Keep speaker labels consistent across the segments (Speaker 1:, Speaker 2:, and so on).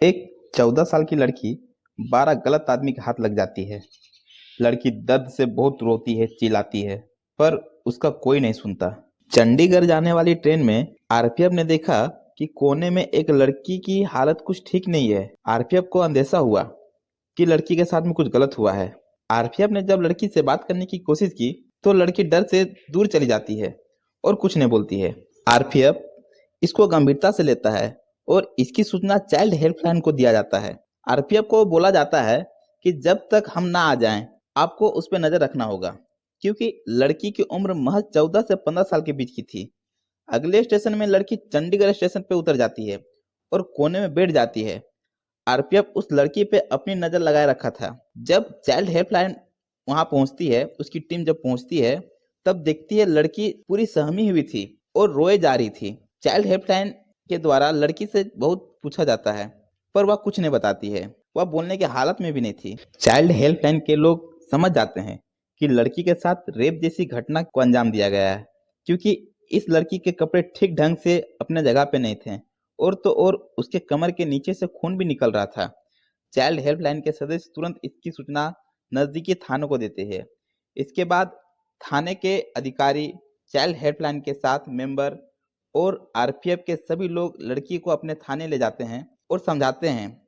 Speaker 1: एक 14 साल की लड़की 12 गलत आदमी के हाथ लग जाती है। लड़की दर्द से बहुत रोती है, चिल्लाती है, पर उसका कोई नहीं सुनता। चंडीगढ़ जाने वाली ट्रेन में आरपीएफ ने देखा कि कोने में एक लड़की की हालत कुछ ठीक नहीं है। आरपीएफ को अंदेशा हुआ कि लड़की के साथ में कुछ गलत हुआ है। आरपीएफ ने जब लड़की से बात करने की कोशिश की तो लड़की डर से दूर चली जाती है और कुछ नहीं बोलती है। आरपीएफ इसको गंभीरता से लेता है और इसकी सूचना चाइल्ड हेल्पलाइन को दिया जाता है। आरपीएफ को बोला जाता है कि जब तक हम ना आ जाएं, आपको उस पर नजर रखना होगा, क्योंकि लड़की की उम्र महज 14 से 15 साल के बीच की थी। अगले स्टेशन में लड़की चंडीगढ़ स्टेशन पे उतर जाती है और कोने में बैठ जाती है। आरपीएफ उस लड़की पे अपनी नजर लगाए रखा था। जब चाइल्ड हेल्पलाइन वहां पहुंचती है, उसकी टीम जब पहुंचती है, तब देखती है लड़की पूरी सहमी हुई थी और रोए जा रही थी। चाइल्ड हेल्पलाइन के द्वारा लड़की से बहुत पूछा जाता है, पर वह कुछ नहीं बताती है। वह बोलने की हालत में भी नहीं थी। चाइल्ड हेल्पलाइन के लोग समझ जाते हैं कि लड़की के साथ रेप जैसी घटना को अंजाम दिया गया है, क्योंकि इस लड़की के कपड़े ठीक ढंग से अपने जगह पे नहीं थे और तो और उसके कमर के नीचे से खून भी निकल रहा था। चाइल्ड हेल्पलाइन के सदस्य तुरंत इसकी सूचना नजदीकी थानों को देते हैं। इसके बाद थाने के अधिकारी चाइल्ड हेल्पलाइन के साथ मेंबर और आरपीएफ के सभी लोग लड़की को अपने थाने ले जाते हैं और समझाते हैं,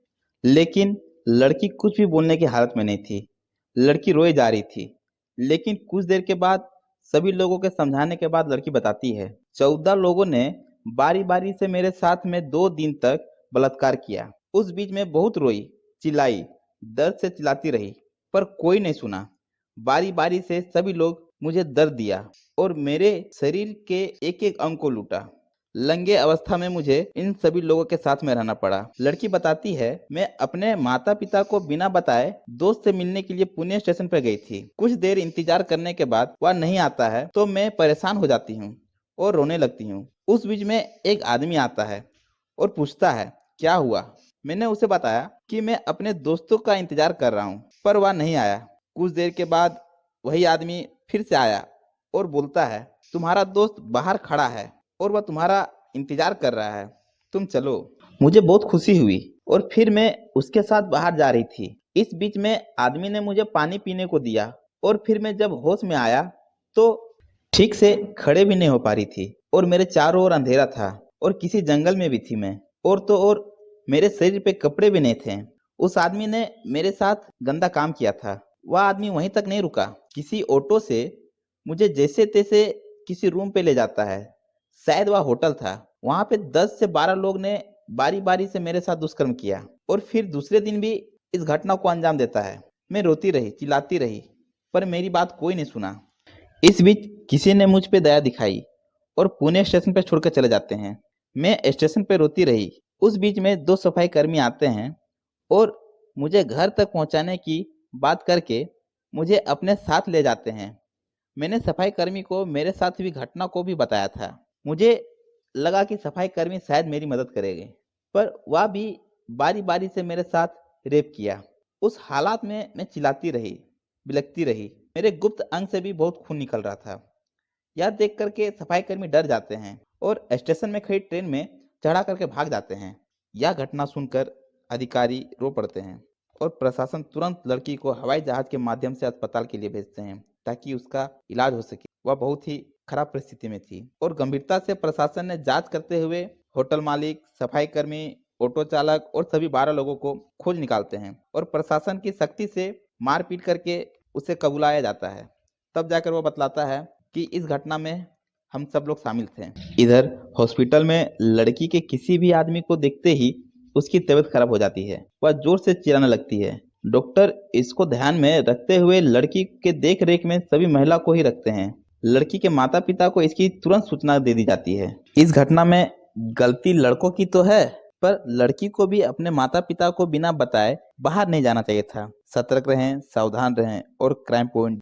Speaker 1: लेकिन लड़की कुछ भी बोलने की हालत में नहीं थी। लड़की रोए जा रही थी, लेकिन कुछ देर के बाद सभी लोगों के समझाने के बाद लड़की बताती है, 14 लोगों ने बारी बारी से मेरे साथ में 2 दिन तक बलात्कार किया। उस बीच में बहुत रोई, चिल्लाई, दर्द से चिल्लाती रही, पर कोई नहीं सुना। बारी बारी से सभी लोग मुझे दर्द दिया और मेरे शरीर के एक एक अंग को लूटा। लंगे अवस्था में मुझे इन सभी लोगों के साथ में रहना पड़ा। लड़की बताती है, मैं अपने माता पिता को बिना बताए दोस्त से मिलने के लिए पुणे स्टेशन पर गई थी। कुछ देर इंतजार करने के बाद वह नहीं आता है तो मैं परेशान हो जाती हूँ और रोने लगती हूँ। उस बीच में एक आदमी आता है और पूछता है क्या हुआ। मैंने उसे बताया कि मैं अपने दोस्तों का इंतजार कर रहा हूँ, पर वह नहीं आया। कुछ देर के बाद वही आदमी फिर से आया और बोलता है, तुम्हारा दोस्त बाहर खड़ा है और वह तुम्हारा इंतजार कर रहा है, तुम चलो। मुझे बहुत खुशी हुई और फिर मैं उसके साथ बाहर जा रही थी। इस बीच में आदमी ने मुझे पानी पीने को दिया और फिर मैं जब होश में आया तो ठीक से खड़े भी नहीं हो पा रही थी और मेरे चारों ओर अंधेरा था और किसी जंगल में भी थी मैं, और तो और मेरे शरीर पे कपड़े भी नहीं थे। उस आदमी ने मेरे साथ गंदा काम किया था। वह आदमी वहीं तक नहीं रुका, किसी ऑटो से मुझे जैसे तैसे किसी रूम पे ले जाता है। शायद वह होटल था। वहां पे 10 से 12 लोग ने बारी बारी से मेरे साथ दुष्कर्म किया और फिर दूसरे दिन भी इस घटना को अंजाम देता है। मैं रोती रही, चिल्लाती रही, पर मेरी बात कोई नहीं सुना। इस बीच किसी ने मुझ पे दया दिखाई और पुणे स्टेशन पे छोड़कर चले जाते हैं। मैं स्टेशन पे रोती रही। उस बीच में 2 सफाई कर्मी आते हैं और मुझे घर तक पहुंचाने की बात करके मुझे अपने साथ ले जाते हैं। मैंने सफाई कर्मी को मेरे साथ हुई घटना को भी बताया था। मुझे लगा कि सफाई कर्मी शायद मेरी मदद करेंगे, पर वह भी बारी बारी से मेरे साथ रेप किया। उस हालात में मैं चिल्लाती रही, बिलखती रही। मेरे गुप्त अंग से भी बहुत खून निकल रहा था। यह देख करके सफाई कर्मी डर जाते हैं और स्टेशन में खड़ी ट्रेन में चढ़ा करके भाग जाते हैं। यह घटना सुनकर अधिकारी रो पड़ते हैं और प्रशासन तुरंत लड़की को हवाई जहाज के माध्यम से अस्पताल के लिए भेजते हैं ताकि उसका इलाज हो सके। वह बहुत ही खराब परिस्थिति में थी और गंभीरता से प्रशासन ने जांच करते हुए होटल मालिक, सफाई कर्मी, ऑटो चालक और सभी 12 लोगों को खोज निकालते हैं और प्रशासन की सख्ती से मारपीट करके उसे कबुलाया जाता है। तब जाकर वो बतलाता है कि इस घटना में हम सब लोग शामिल थे। इधर हॉस्पिटल में लड़की के किसी भी आदमी को देखते ही उसकी तबीयत खराब हो जाती है। वह जोर से चिल्लाने लगती है। डॉक्टर इसको ध्यान में रखते हुए लड़की के देख रेख में सभी महिला को ही रखते हैं। लड़की के माता पिता को इसकी तुरंत सूचना दे दी जाती है। इस घटना में गलती लड़कों की तो है, पर लड़की को भी अपने माता पिता को बिना बताए बाहर नहीं जाना चाहिए था। सतर्क रहें, सावधान रहें और क्राइम पॉइंट